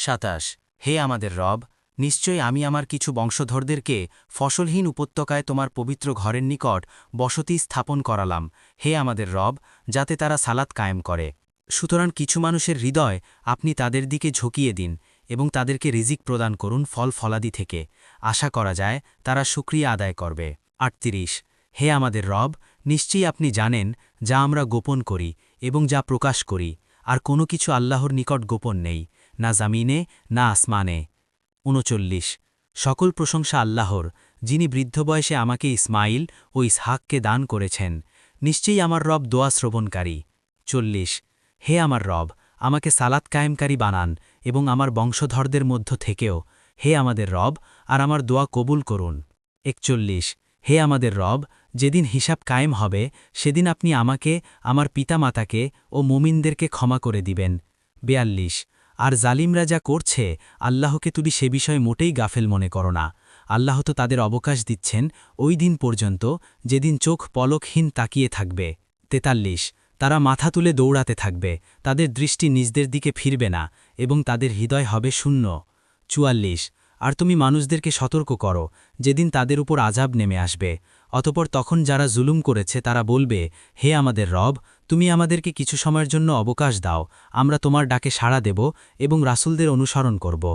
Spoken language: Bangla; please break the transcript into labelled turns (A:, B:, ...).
A: 27 হে আমাদের রব, নিশ্চয়ই আমি আমার কিছু বংশধরদেরকে ফসলহীন উপত্যকায় তোমার পবিত্র ঘরের নিকট বসতি স্থাপন করালাম, হে আমাদের রব, যাতে তারা সালাত কায়েম করে। সুতরাং কিছু মানুষের হৃদয় আপনি তাদের দিকে ঝুঁকিয়ে দিন এবং তাদেরকে রিজিক প্রদান করুন ফল ফলাদি থেকে। আশা করা যায় তারা শুকরিয়া আদায় করবে। 38 হে আমাদের রব, নিশ্চয়ই আপনি জানেন যা আমরা গোপন করি এবং যা প্রকাশ করি, আর কোনো কিছু আল্লাহর নিকট গোপন নেই, না জামিনে না আসমানে। 39 সকল প্রশংসা আল্লাহর, যিনি বৃদ্ধ বয়সে আমাকে ইসমাইল ও ইসহাককে দান করেছেন। নিশ্চয়ই আমার রব দোয়া শ্রবণকারী। 40 হে আমার রব, আমাকে সালাত কায়েমকারী বানান এবং আমার বংশধরদের মধ্য থেকেও, হে আমাদের রব, আর আমার দোয়া কবুল করুন। 41 হে আমাদের রব, যেদিন হিসাব কায়েম হবে সেদিন আপনি আমাকে, আমার পিতামাতাকে ও মুমিনদেরকে ক্ষমা করে দিবেন। 42 আর জালিমরা যা করছে আল্লাহকে তুমি সে বিষয়ে মোটেই গাফেল মনে করো না। আল্লাহ তো তাদের অবকাশ দিচ্ছেন ওই দিন পর্যন্ত যেদিন চোখ পলকহীন তাকিয়ে থাকবে। 43 তারা মাথা তুলে দৌড়াতে থাকবে, তাদের দৃষ্টি নিজদের দিকে ফিরবে না এবং তাদের হৃদয় হবে শূন্য। 44 আর তুমি মানুষদেরকে সতর্ক করো যেদিন তাদের উপর আযাব নেমে আসবে, অতপর তখন যারা জুলুম করেছে তারা বলবে, হে আমাদের রব, তুমি আমাদেরকে কিছু সময়ের জন্য অবকাশ দাও, আমরা তোমার ডাকে সাড়া দেব এবং রাসূলদের অনুসরণ করব।